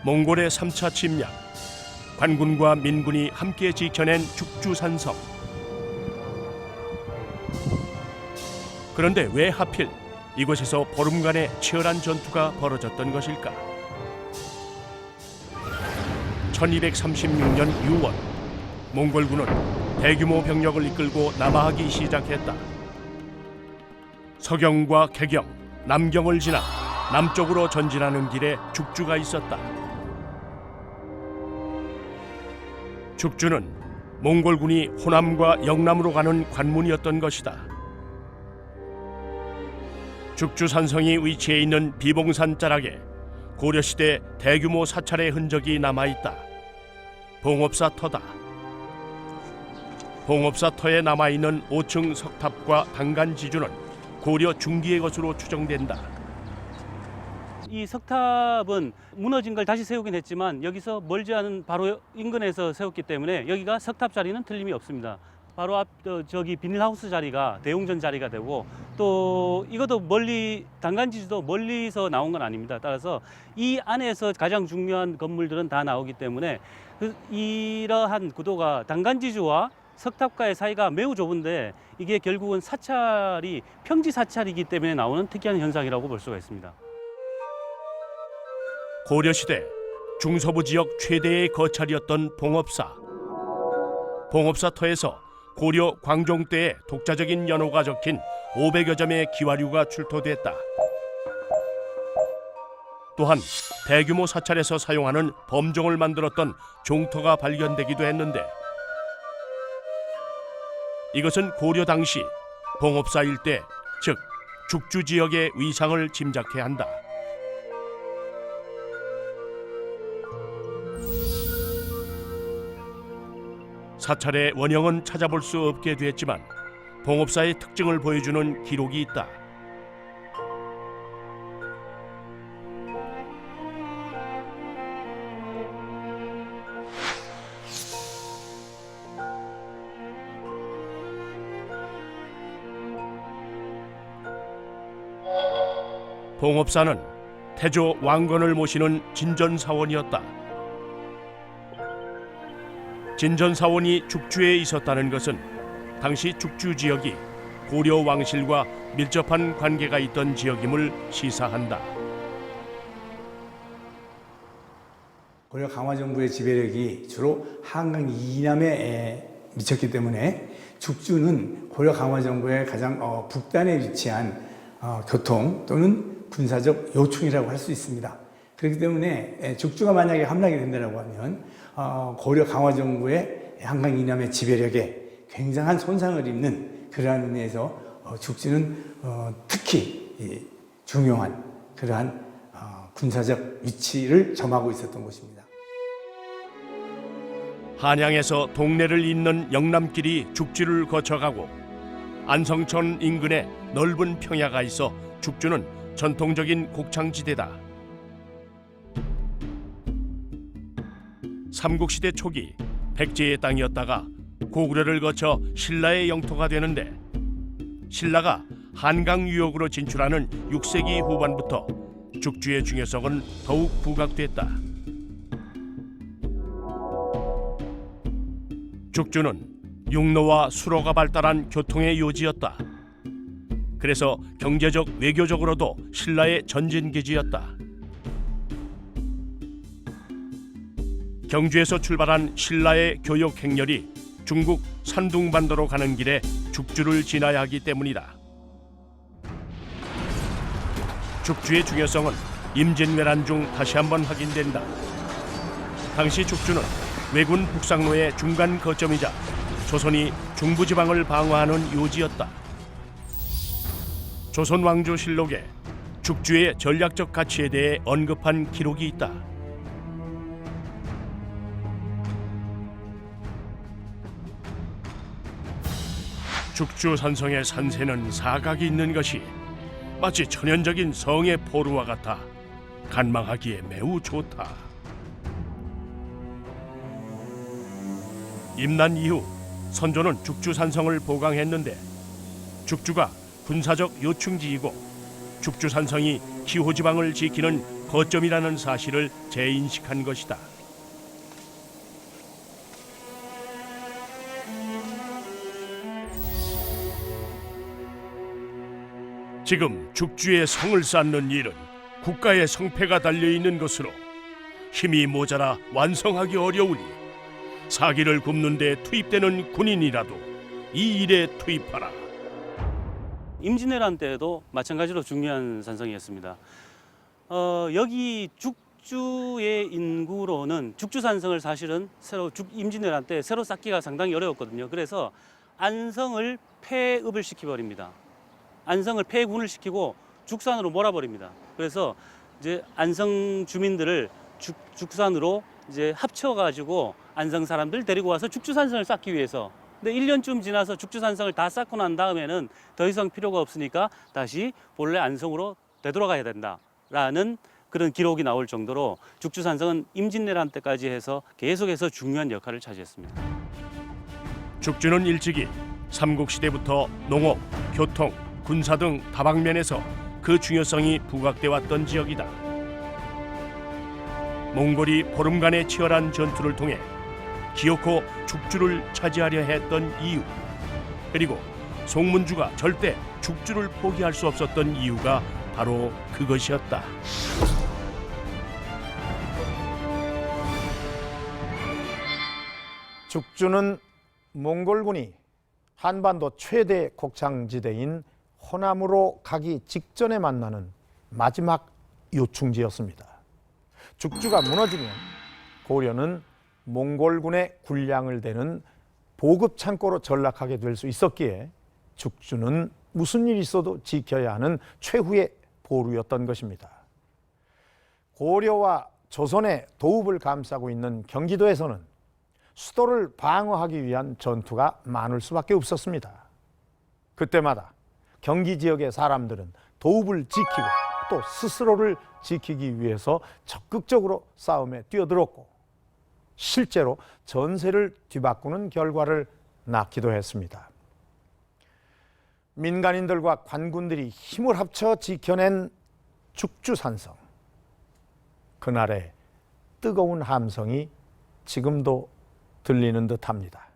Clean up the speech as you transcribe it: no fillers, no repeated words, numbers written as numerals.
몽골의 3차 침략, 관군과 민군이 함께 지켜낸 죽주산성. 그런데 왜 하필 이곳에서 보름간의 치열한 전투가 벌어졌던 것일까? 1236년 6월, 몽골군은 대규모 병력을 이끌고 남하하기 시작했다. 서경과 개경, 남경을 지나 남쪽으로 전진하는 길에 죽주가 있었다. 죽주는 몽골군이 호남과 영남으로 가는 관문이었던 것이다. 죽주산성이 위치해 있는 비봉산 자락에 고려시대 대규모 사찰의 흔적이 남아있다. 봉업사터다. 봉업사터에 남아있는 5층 석탑과 단간지주는 고려 중기의 것으로 추정된다. 이 석탑은 무너진 걸 다시 세우긴 했지만 여기서 멀지 않은 바로 인근에서 세웠기 때문에 여기가 석탑 자리는 틀림이 없습니다. 바로 앞 저기 비닐하우스 자리가 대웅전 자리가 되고, 또 이것도 멀리 단간지주도 멀리서 나온 건 아닙니다. 따라서 이 안에서 가장 중요한 건물들은 다 나오기 때문에 이러한 구도가 단간지주와 석탑과의 사이가 매우 좁은데, 이게 결국은 사찰이 평지 사찰이기 때문에 나오는 특이한 현상이라고 볼 수가 있습니다. 고려시대 중서부 지역 최대의 거찰이었던 봉업사. 봉업사터에서 고려 광종 때의 독자적인 연호가 적힌 500여 점의 기와류가 출토됐다. 또한 대규모 사찰에서 사용하는 범종을 만들었던 종터가 발견되기도 했는데, 이것은 고려 당시 봉업사 일대, 즉 죽주 지역의 위상을 짐작케 한다. 사찰의 원형은 찾아볼 수 없게 됐지만 봉업사의 특징을 보여주는 기록이 있다. 봉업사는 태조 왕건을 모시는 진전사원이었다. 진전사원이 죽주에 있었다는 것은 당시 죽주 지역이 고려 왕실과 밀접한 관계가 있던 지역임을 시사한다. 고려 강화정부의 지배력이 주로 한강 이남에 미쳤기 때문에 죽주는 고려 강화정부의 가장 북단에 위치한 교통 또는 군사적 요충이라고 할 수 있습니다. 그렇기 때문에 죽주가 만약에 함락이 된다고 하면 고려 강화정부의 한강 이남의 지배력에 굉장한 손상을 입는 그러한 의미에서 죽주는 특히 중요한 그러한 군사적 위치를 점하고 있었던 곳입니다. 한양에서 동래를 잇는 영남길이 죽주를 거쳐가고 안성천 인근에 넓은 평야가 있어 죽주는 전통적인 곡창지대다. 삼국시대 초기 백제의 땅이었다가 고구려를 거쳐 신라의 영토가 되는데, 신라가 한강 유역으로 진출하는 6세기 후반부터 죽주의 중요성은 더욱 부각됐다. 죽주는 육로와 수로가 발달한 교통의 요지였다. 그래서 경제적, 외교적으로도 신라의 전진기지였다. 경주에서 출발한 신라의 교역 행렬이 중국 산둥반도로 가는 길에 죽주를 지나야 하기 때문이다. 죽주의 중요성은 임진왜란 중 다시 한번 확인된다. 당시 죽주는 왜군 북상로의 중간 거점이자 조선이 중부지방을 방어하는 요지였다. 조선왕조실록에 죽주의 전략적 가치에 대해 언급한 기록이 있다. 죽주 산성의 산세는 사각이 있는 것이 마치 천연적인 성의 포루와 같아 간망하기에 매우 좋다. 임난 이후 선조는 죽주 산성을 보강했는데, 죽주가 군사적 요충지이고 죽주 산성이 기호지방을 지키는 거점이라는 사실을 재인식한 것이다. 지금 죽주의 성을 쌓는 일은 국가의 성패가 달려있는 것으로 힘이 모자라 완성하기 어려우니 사기를 굽는 데 투입되는 군인이라도 이 일에 투입하라. 임진왜란 때도 마찬가지로 중요한 산성이었습니다. 여기 죽주의 인구로는 죽주산성을 사실은 임진왜란 때 새로 쌓기가 상당히 어려웠거든요. 그래서 안성을 폐읍을 시켜버립니다. 안성을 폐군을 시키고 죽산으로 몰아버립니다. 그래서 이제 안성 주민들을 죽산으로 이제 합쳐가지고 안성 사람들 데리고 와서 죽주산성을 쌓기 위해서. 근데 1년쯤 지나서 죽주산성을 다 쌓고 난 다음에는 더 이상 필요가 없으니까 다시 본래 안성으로 되돌아가야 된다라는 그런 기록이 나올 정도로 죽주산성은 임진왜란 때까지 해서 계속해서 중요한 역할을 차지했습니다. 죽주는 일찍이 삼국시대부터 농업, 교통, 군사 등 다방면에서 그 중요성이 부각돼 왔던 지역이다. 몽골이 보름간의 치열한 전투를 통해 기어코 죽주를 차지하려 했던 이유, 그리고 송문주가 절대 죽주를 포기할 수 없었던 이유가 바로 그것이었다. 죽주는 몽골군이 한반도 최대 곡창지대인 호남으로 가기 직전에 만나는 마지막 요충지였습니다. 죽주가 무너지면 고려는 몽골군의 군량을 대는 보급 창고로 전락하게 될 수 있었기에 죽주는 무슨 일이 있어도 지켜야 하는 최후의 보루였던 것입니다. 고려와 조선의 도읍을 감싸고 있는 경기도에서는 수도를 방어하기 위한 전투가 많을 수밖에 없었습니다. 그때마다 경기 지역의 사람들은 도읍을 지키고 또 스스로를 지키기 위해서 적극적으로 싸움에 뛰어들었고 실제로 전세를 뒤바꾸는 결과를 낳기도 했습니다. 민간인들과 관군들이 힘을 합쳐 지켜낸 죽주산성. 그날의 뜨거운 함성이 지금도 들리는 듯합니다.